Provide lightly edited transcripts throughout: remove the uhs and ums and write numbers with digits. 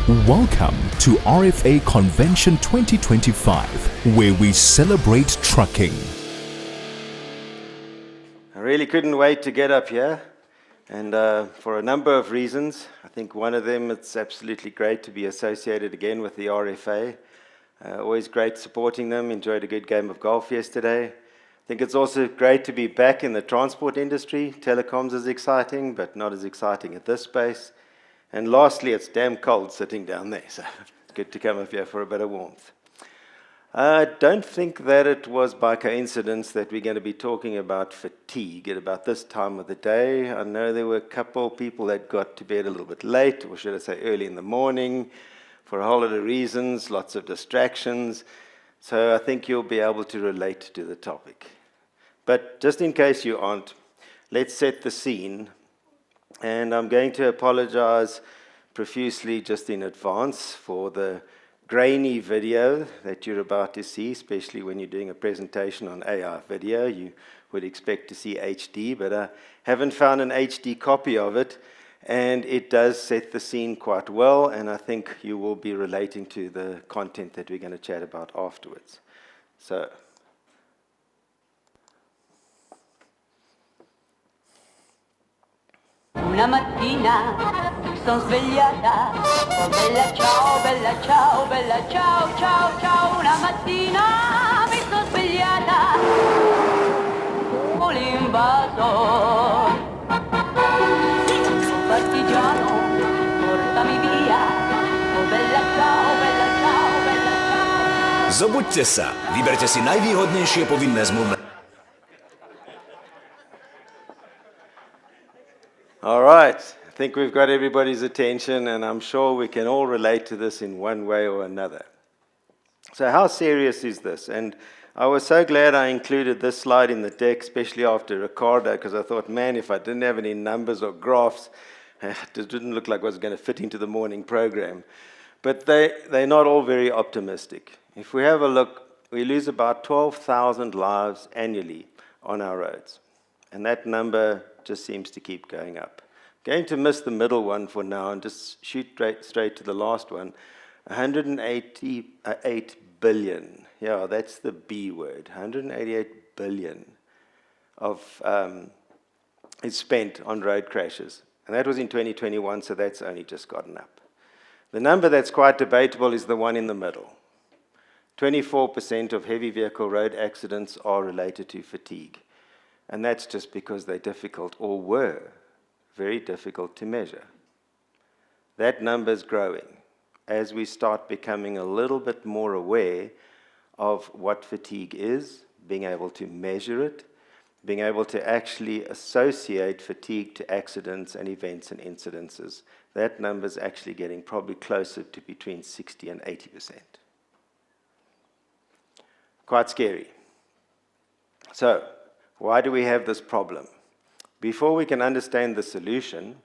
Welcome to RFA Convention 2025, where we celebrate trucking. I really couldn't wait to get up here, and for a number of reasons. I think one of them, it's absolutely great to be associated again with the RFA. Always great supporting them, enjoyed a good game of golf yesterday. I think it's also great to be back in the transport industry. Telecoms is exciting, but not as exciting at this space. And lastly, it's damn cold sitting down there, so it's good to come up here for a bit of warmth. I don't think that it was by coincidence that we're going to be talking about fatigue at about this time of the day. I know there were a couple people that got to bed a little bit late, or should I say early in the morning, for a whole lot of reasons, lots of distractions. So I think you'll be able to relate to the topic. But just in case you aren't, let's set the scene. And I'm going to apologize profusely just in advance for the grainy video that you're about to see, especially when you're doing a presentation on AI video. You would expect to see HD, but I haven't found an HD copy of it, and it does set the scene quite well, and I think you will be relating to the content that we're going to chat about afterwards. So, una mattina mi son svegliata, oh bella ciao, bella ciao, bella ciao, ciao, ciao. Una mattina mi son svegliata, con l'invasor, partigiano, portami via, oh bella ciao, bella ciao, bella ciao. Zobuďte sa, vyberte si najvýhodnejšie povinné zmluvné. all right, I think we've got everybody's attention, and I'm sure we can all relate to this in one way or another. So how serious is this? And I was so glad I included this slide in the deck, especially after Ricardo, because I thought, man, if I didn't have any numbers or graphs, it didn't look like it was going to fit into the morning program. But they're not all very optimistic. If we have a look, we lose about 12,000 lives annually on our roads. And that number just seems to keep going up. Going to miss the middle one for now and just shoot straight to the last one. 188 billion. Yeah, that's the B word. 188 billion is spent on road crashes. And that was in 2021, so that's only just gotten up. The number that's quite debatable is the one in the middle. 24% of heavy vehicle road accidents are related to fatigue. And that's just because they're difficult, or were very difficult to measure. That number's growing as we start becoming a little bit more aware of what fatigue is, being able to measure it, being able to actually associate fatigue to accidents and events and incidences. That number's actually getting probably closer to between 60 and 80%. Quite scary. So, why do we have this problem? Before we can understand the solution,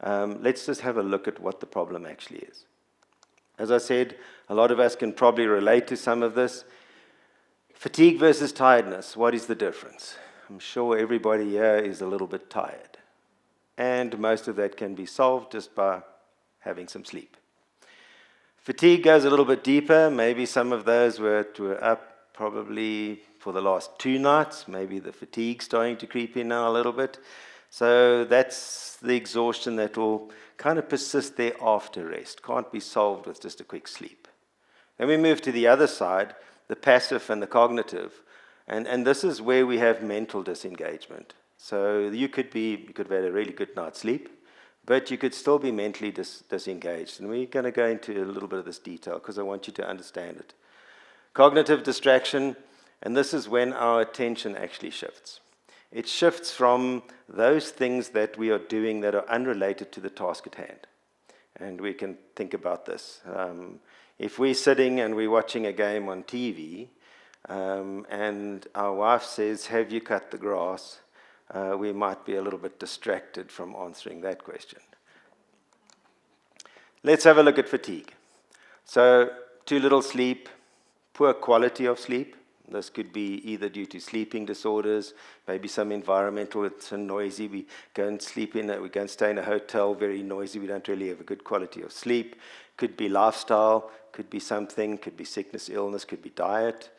let's just have a look at what the problem actually is. As I said, a lot of us can probably relate to some of this. Fatigue versus tiredness, what is the difference? I'm sure everybody here is a little bit tired. And most of that can be solved just by having some sleep. Fatigue goes a little bit deeper. Maybe some of those were up probably for the last 2 nights. Maybe the fatigue's starting to creep in now a little bit. So that's the exhaustion that will kind of persist there after rest. Can't be solved with just a quick sleep. Then we move to the other side, the passive and the cognitive. And this is where we have mental disengagement. So you could have had a really good night's sleep, but you could still be mentally disengaged. And we're going to go into a little bit of this detail because I want you to understand it. Cognitive distraction, and this is when our attention actually shifts. It shifts from those things that we are doing that are unrelated to the task at hand. And we can think about this. If we're sitting and we're watching a game on TV, and our wife says, "Have you cut the grass?" We might be a little bit distracted from answering that question. Let's have a look at fatigue. So, too little sleep, poor quality of sleep. This could be either due to sleeping disorders, maybe some environmental, it's so noisy, we go and stay in a hotel, very noisy, we don't really have a good quality of sleep. Could be lifestyle, could be something, could be sickness, illness, could be diet.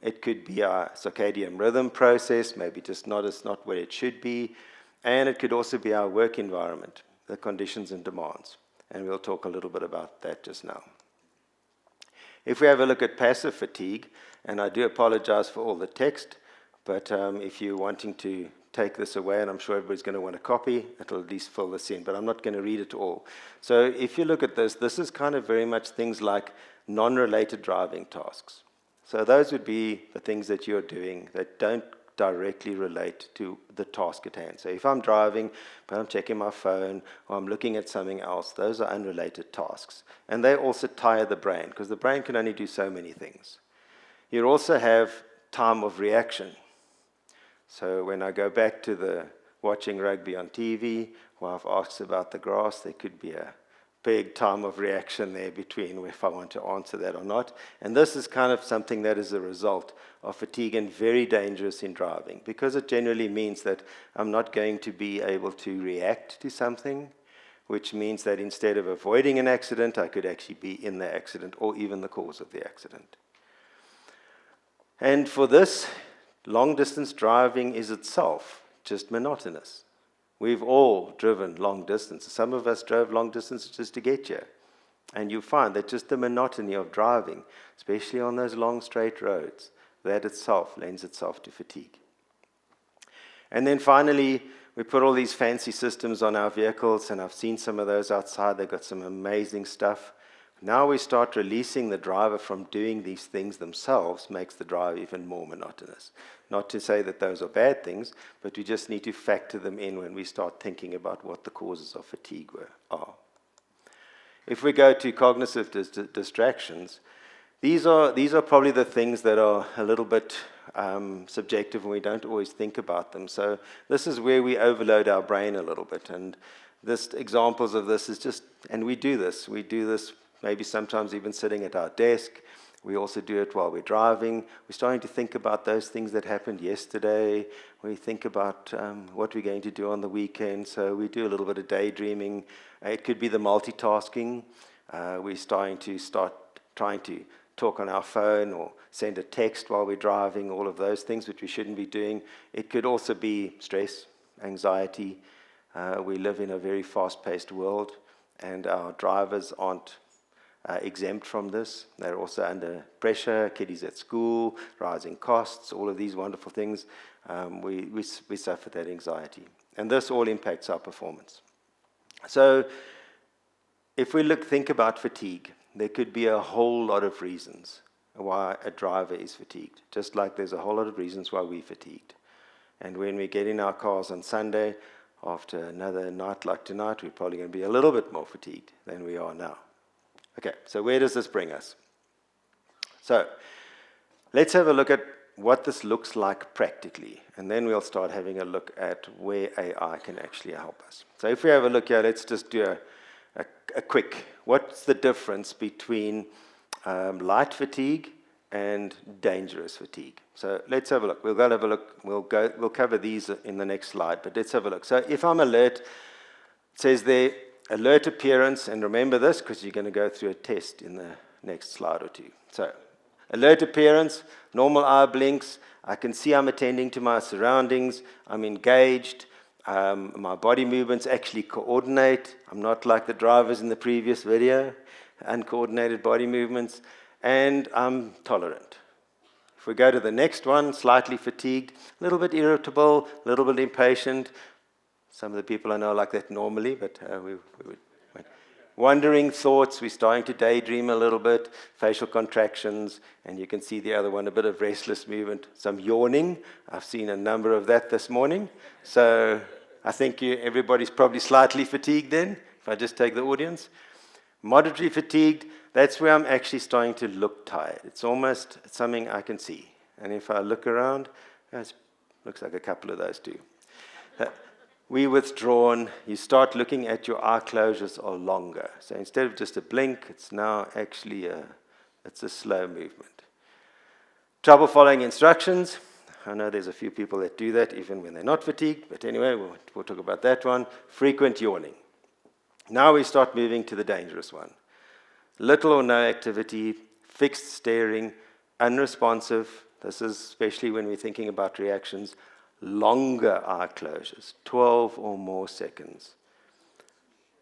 It could be our circadian rhythm process, maybe just not where it should be. And it could also be our work environment, the conditions and demands. And we'll talk a little bit about that just now. If we have a look at passive fatigue, and I do apologize for all the text, but if you're wanting to take this away, and I'm sure everybody's going to want a copy, it'll at least fill this in, but I'm not going to read it all. So if you look at this is kind of very much things like non-related driving tasks. So those would be the things that you're doing that don't directly relate to the task at hand. So if I'm driving, but I'm checking my phone, or I'm looking at something else, those are unrelated tasks. And they also tire the brain, because the brain can only do so many things. You also have time of reaction. So when I go back to the watching rugby on TV, or I've asked about the grass, there could be a big time of reaction there between if I want to answer that or not. And this is kind of something that is a result of fatigue and very dangerous in driving, because it generally means that I'm not going to be able to react to something, which means that instead of avoiding an accident, I could actually be in the accident or even the cause of the accident. And for this, long-distance driving is itself just monotonous. We've all driven long distances. Some of us drove long distances just to get here. And you find that just the monotony of driving, especially on those long straight roads, that itself lends itself to fatigue. And then finally, we put all these fancy systems on our vehicles, and I've seen some of those outside. They've got some amazing stuff. Now we start releasing the driver from doing these things themselves, makes the drive even more monotonous. Not to say that those are bad things, but we just need to factor them in when we start thinking about what the causes of fatigue are. If we go to cognitive distractions, these are probably the things that are a little bit subjective, and we don't always think about them. So this is where we overload our brain a little bit. And examples of this is just, and we do this maybe sometimes even sitting at our desk. We also do it while we're driving. We're starting to think about those things that happened yesterday. We think about what we're going to do on the weekend. So we do a little bit of daydreaming. It could be the multitasking. We're trying to talk on our phone or send a text while we're driving, all of those things which we shouldn't be doing. It could also be stress, anxiety. We live in a very fast-paced world, and our drivers aren't exempt from this. They're also under pressure, kiddies at school, rising costs, all of these wonderful things. We suffer that anxiety. And this all impacts our performance. So if we think about fatigue, there could be a whole lot of reasons why a driver is fatigued, just like there's a whole lot of reasons why we're fatigued. And when we get in our cars on Sunday, after another night like tonight, we're probably going to be a little bit more fatigued than we are now. Okay, so where does this bring us? So let's have a look at what this looks like practically, and then we'll start having a look at where AI can actually help us. So if we have a look here, let's just do a quick, what's the difference between light fatigue and dangerous fatigue? So let's have a look. We'll go have a look. We'll cover these in the next slide, but let's have a look. So if I'm alert, it says there, alert appearance, and remember this because you're going to go through a test in the next slide or two. So, alert appearance, normal eye blinks, I can see I'm attending to my surroundings, I'm engaged, my body movements actually coordinate, I'm not like the drivers in the previous video, uncoordinated body movements, and I'm tolerant. If we go to the next one, slightly fatigued, a little bit irritable, a little bit impatient. Some of the people I know are like that normally, but we would. Wandering thoughts, we're starting to daydream a little bit, facial contractions, and you can see the other one, a bit of restless movement, some yawning. I've seen a number of that this morning. So I think everybody's probably slightly fatigued then, if I just take the audience. Moderately fatigued, that's where I'm actually starting to look tired. It's almost something I can see. And if I look around, it looks like a couple of those too. We withdrawn, you start looking at your eye closures are longer. So instead of just a blink, it's now actually it's a slow movement. Trouble following instructions. I know there's a few people that do that even when they're not fatigued, but anyway, we'll talk about that one. Frequent yawning. Now we start moving to the dangerous one. little or no activity, fixed staring, unresponsive. This is especially when we're thinking about reactions. Longer eye closures, 12 or more seconds.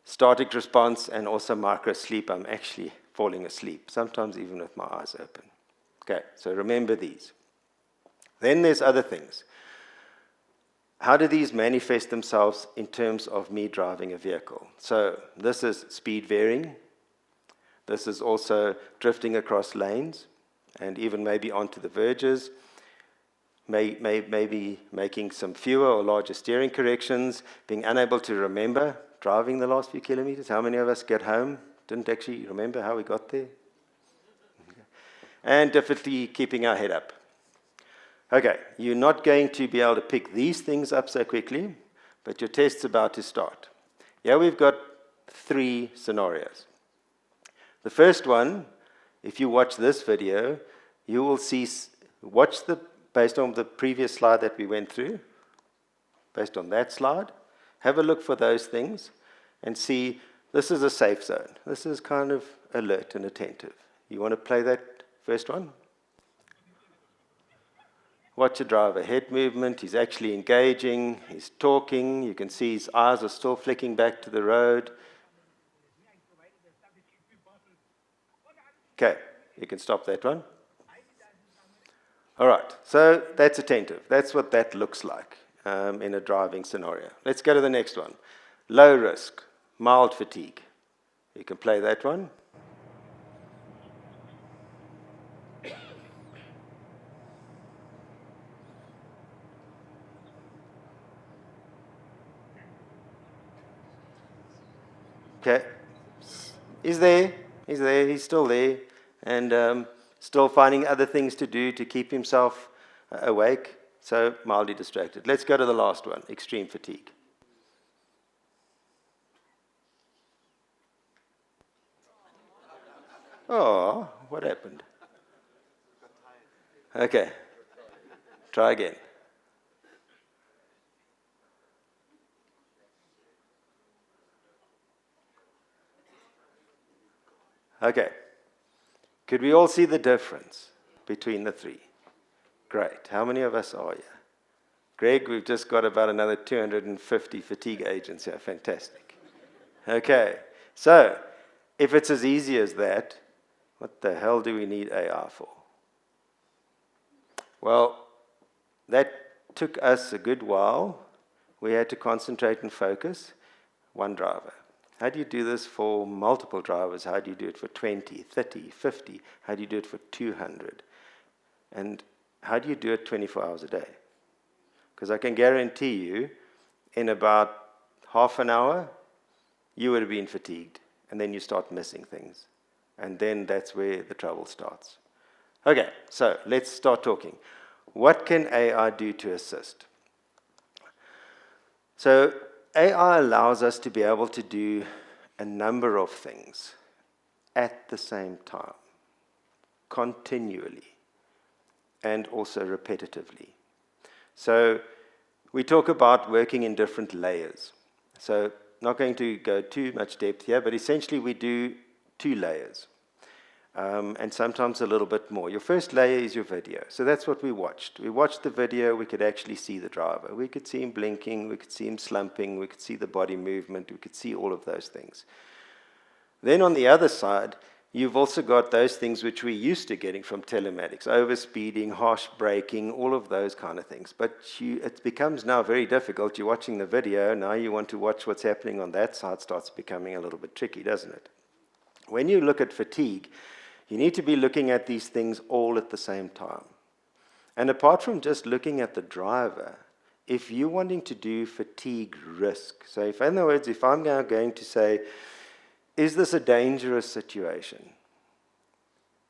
Static response and also micro sleep. I'm actually falling asleep, sometimes even with my eyes open. Okay, so remember these. Then there's other things. How do these manifest themselves in terms of me driving a vehicle? So this is speed varying. This is also drifting across lanes and even maybe onto the verges. Maybe making some fewer or larger steering corrections, being unable to remember driving the last few kilometers. How many of us get home, didn't actually remember how we got there? Okay. And difficulty keeping our head up. Okay, you're not going to be able to pick these things up so quickly, but your test's about to start. Here we've got 3 scenarios. The first one, if you watch this video, you will see, based on the previous slide that we went through, based on that slide, have a look for those things and see this is a safe zone. This is kind of alert and attentive. You want to play that first one? Watch a driver, head movement, he's actually engaging, he's talking, you can see his eyes are still flicking back to the road. Okay, you can stop that one. All right, so that's attentive. That's what that looks like in a driving scenario. Let's go to the next one. Low risk, mild fatigue. You can play that one. Okay, he's there, he's still there, and still finding other things to do to keep himself awake, so mildly distracted. Let's go to the last one, extreme fatigue. Oh, what happened? Okay, try again. Okay, could we all see the difference between the 3? Great, how many of us are here? Greg, we've just got about another 250 fatigue agents here, fantastic. Okay, so if it's as easy as that, what the hell do we need AI for? Well, that took us a good while. We had to concentrate and focus. One driver. How do you do this for multiple drivers? How do you do it for 20, 30, 50? How do you do it for 200? And how do you do it 24 hours a day? Because I can guarantee you, in about half an hour, you would have been fatigued. And then you start missing things. And then that's where the trouble starts. Okay, so let's start talking. What can AI do to assist? So AI allows us to be able to do a number of things at the same time, continually, and also repetitively. So we talk about working in different layers. So not going to go too much depth here, but essentially we do 2 layers. And sometimes a little bit more. Your first layer is your video. So that's what we watched. We watched the video, we could actually see the driver. We could see him blinking, we could see him slumping, we could see the body movement, we could see all of those things. Then on the other side, you've also got those things which we're used to getting from telematics, overspeeding, harsh braking, all of those kind of things. But it becomes now very difficult. You're watching the video, now you want to watch what's happening on that side, starts becoming a little bit tricky, doesn't it? When you look at fatigue, you need to be looking at these things all at the same time. And apart from just looking at the driver, if you're wanting to do fatigue risk, so if, in other words, if I'm now going to say, is this a dangerous situation?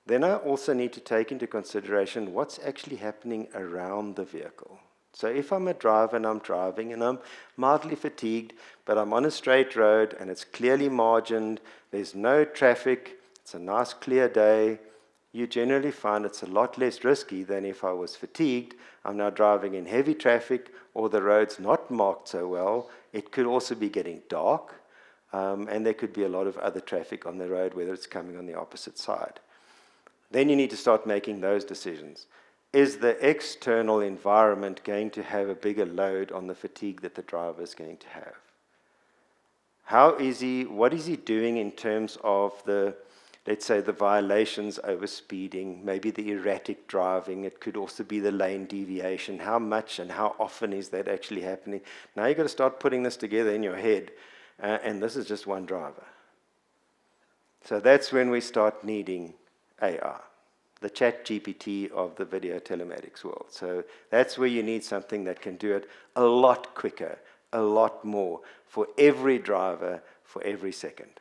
Then I also need to take into consideration what's actually happening around the vehicle. So if I'm a driver and I'm driving and I'm mildly fatigued, but I'm on a straight road and it's clearly margined, there's no traffic, it's a nice clear day, you generally find it's a lot less risky than if I was fatigued, I'm now driving in heavy traffic, or the road's not marked so well. It could also be getting dark. and there could be a lot of other traffic on the road, whether it's coming on the opposite side. Then you need to start making those decisions. Is the external environment going to have a bigger load on the fatigue that the driver is going to have? What is he doing in terms of the, let's say, the violations over speeding, maybe the erratic driving, it could also be the lane deviation. How much and how often is that actually happening? Now you've got to start putting this together in your head, and this is just one driver. So that's when we start needing AI, the ChatGPT of the video telematics world. So that's where you need something that can do it a lot quicker, a lot more, for every driver, for every second.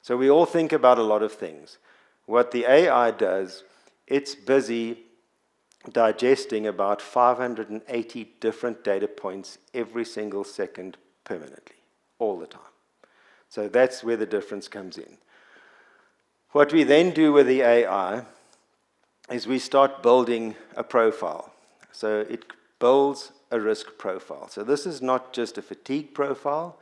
So we all think about a lot of things. What the AI does, it's busy digesting about 580 different data points every single second permanently, all the time. So that's where the difference comes in. What we then do with the AI is we start building a profile. So it builds a risk profile. So this is not just a fatigue profile,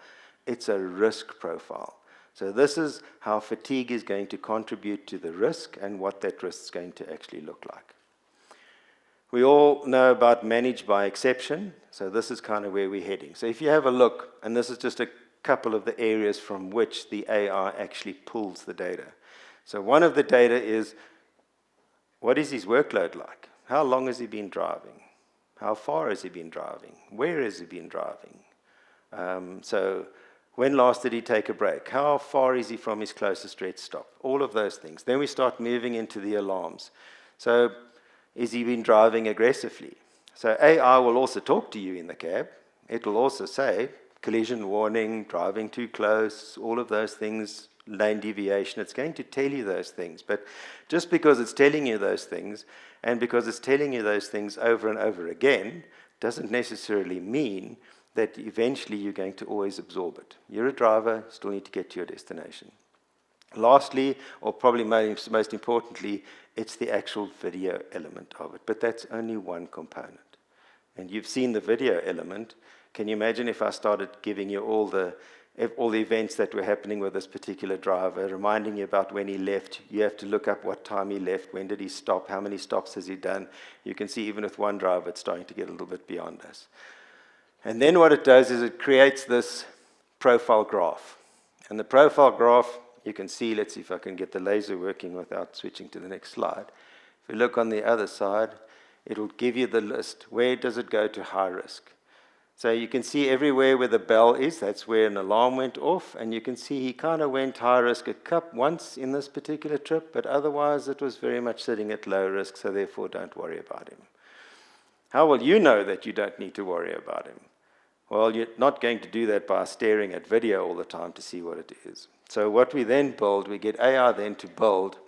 it's a risk profile. So this is how fatigue is going to contribute to the risk and what that risk is going to actually look like. We all know about manage by exception, so this is kind of where we're heading. So if you have a look, and this is just a couple of the areas from which the AI actually pulls the data. So one of the data is, what is his workload like? How long has he been driving? How far has he been driving? Where has he been driving? So when last did he take a break? How far is he from his closest red stop? All of those things. Then we start moving into the alarms. So is he been driving aggressively? So AI will also talk to you in the cab. It will also say, collision warning, driving too close, all of those things, lane deviation. It's going to tell you those things. But just because it's telling you those things, and because it's telling you those things over and over again, doesn't necessarily mean that eventually you're going to always absorb it. You're a driver, still need to get to your destination. Lastly, or probably most importantly, it's the actual video element of it. But that's only one component. And you've seen the video element. Can you imagine if I started giving you all the events that were happening with this particular driver, reminding you about when he left? You have to look up what time he left, when did he stop, how many stops has he done. You can see even with one driver, it's starting to get a little bit beyond us. And then what it does is it creates this profile graph. And the profile graph, you can see, let's see if I can get the laser working without switching to the next slide. If you look on the other side, it'll give you the list. Where does it go to high risk? So you can see everywhere where the bell is, that's where an alarm went off, and you can see he kind of went high risk a cup once in this particular trip, but otherwise it was very much sitting at low risk, so therefore don't worry about him. How will you know that you don't need to worry about him? Well, you're not going to do that by staring at video all the time to see what it is. So what we then build, we get AI then to build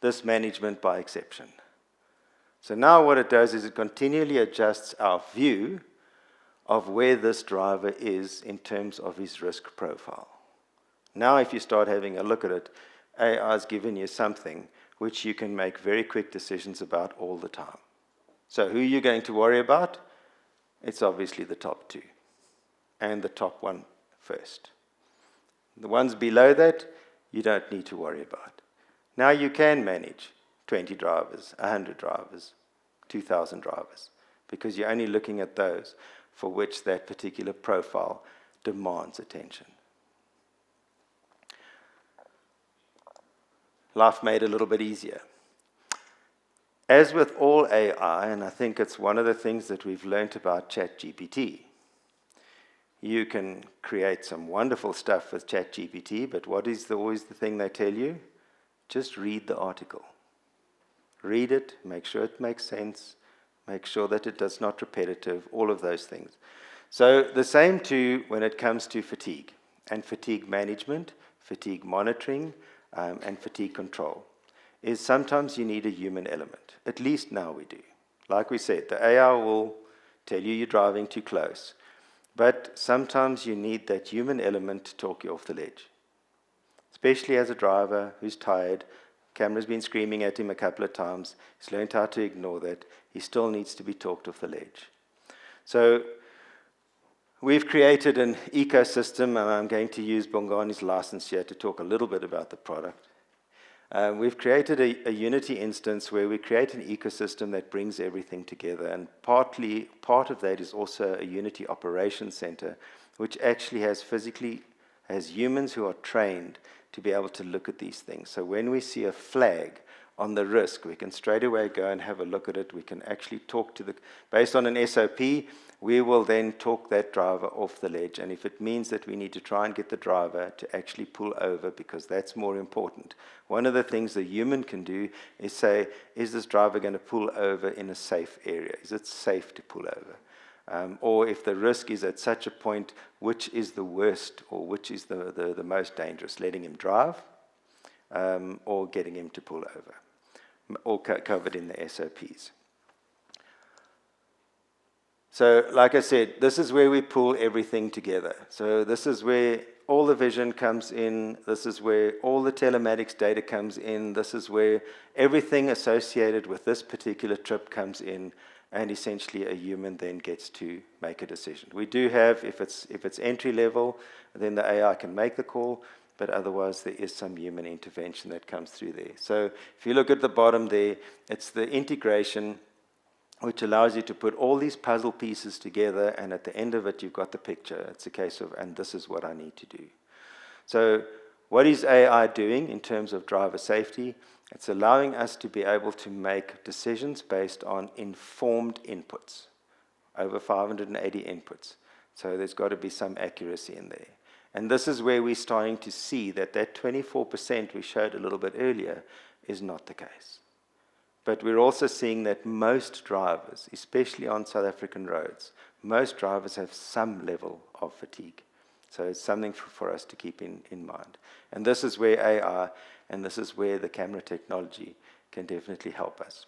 this management by exception. So now what it does is it continually adjusts our view of where this driver is in terms of his risk profile. Now if you start having a look at it, AI has given you something which you can make very quick decisions about all the time. So who are you going to worry about? It's obviously the top two, and the top one first. The ones below that, you don't need to worry about. Now you can manage 20 drivers, 100 drivers, 2,000 drivers, because you're only looking at those for which that particular profile demands attention. Life made a little bit easier. As with all AI, and I think it's one of the things that we've learned about ChatGPT, you can create some wonderful stuff with ChatGPT, but what is always the thing they tell you? Just read the article. Read it, make sure it makes sense, make sure that it does not repetitive, all of those things. So the same too when it comes to fatigue, and fatigue management, fatigue monitoring, and fatigue control, is sometimes you need a human element. At least now we do. Like we said, the AI will tell you you're driving too close, but sometimes you need that human element to talk you off the ledge. Especially as a driver who's tired, camera's been screaming at him a couple of times, he's learned how to ignore that, he still needs to be talked off the ledge. So we've created an ecosystem, and I'm going to use Bongani's license here to talk a little bit about the product. We've created a Unity instance where we create an ecosystem that brings everything together, and part of that is also a Unity operations center, which actually has humans who are trained to be able to look at these things. So when we see a flag on the risk, we can straight away go and have a look at it. We can actually talk to based on an SOP, we will then talk that driver off the ledge. And if it means that we need to try and get the driver to actually pull over, because that's more important. One of the things the human can do is say, is this driver going to pull over in a safe area? Is it safe to pull over? Or if the risk is at such a point, which is the worst or which is the most dangerous? Letting him drive or getting him to pull over? All covered in the SOPs. So, like I said, this is where we pull everything together. So this is where all the vision comes in. This is where all the telematics data comes in. This is where everything associated with this particular trip comes in. And essentially a human then gets to make a decision. We do have, if it's entry level, then the AI can make the call, but otherwise there is some human intervention that comes through there. So if you look at the bottom there, it's the integration which allows you to put all these puzzle pieces together, and at the end of it you've got the picture. It's a case of, and this is what I need to do. So what is AI doing in terms of driver safety? It's allowing us to be able to make decisions based on informed inputs, over 580 inputs. So there's got to be some accuracy in there. And this is where we're starting to see that 24% we showed a little bit earlier is not the case. But we're also seeing that most drivers, especially on South African roads, most drivers have some level of fatigue. So it's something for us to keep in mind. And this is where AI and this is where the camera technology can definitely help us.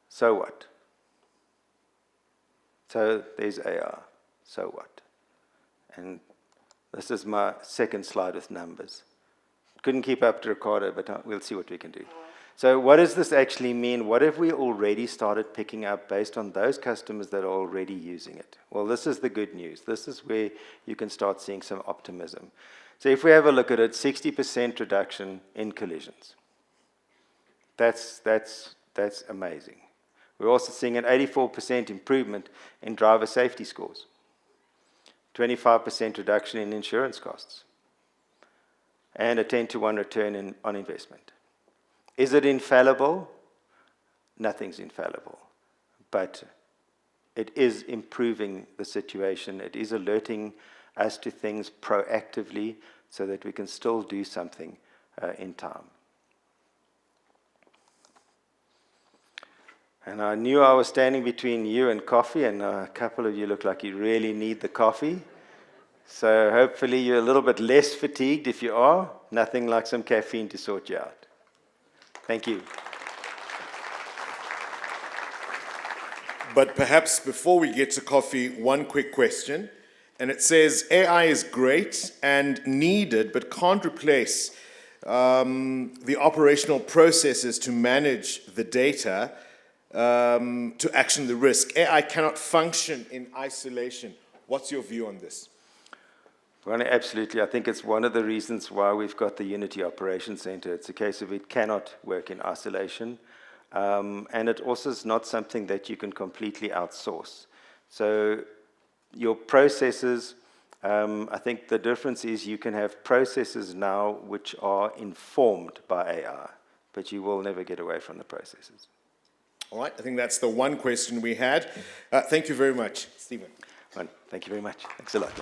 So what? So there's AI. So what? And this is my second slide with numbers. Couldn't keep up to Ricardo, but we'll see what we can do. So what does this actually mean? What have we already started picking up based on those customers that are already using it? Well, this is the good news. This is where you can start seeing some optimism. So if we have a look at it, 60% reduction in collisions. That's amazing. We're also seeing an 84% improvement in driver safety scores. 25% reduction in insurance costs, and a 10-to-1 return on investment. Is it infallible? Nothing's infallible, but it is improving the situation. It is alerting us to things proactively so that we can still do something in time. And I knew I was standing between you and coffee, and a couple of you look like you really need the coffee. So hopefully you're a little bit less fatigued. If you are, nothing like some caffeine to sort you out. Thank you. But perhaps before we get to coffee, one quick question. And it says, AI is great and needed, but can't replace the operational processes to manage the data to action the risk. AI cannot function in isolation. What's your view on this? Well, absolutely. I think it's one of the reasons why we've got the Unity Operations Center. It's a case of it cannot work in isolation. And it also is not something that you can completely outsource. So your processes, I think the difference is you can have processes now which are informed by AI, but you will never get away from the processes. All right, I think that's the one question we had. Thank you very much, Stephen. Well, thank you very much. Thanks a lot.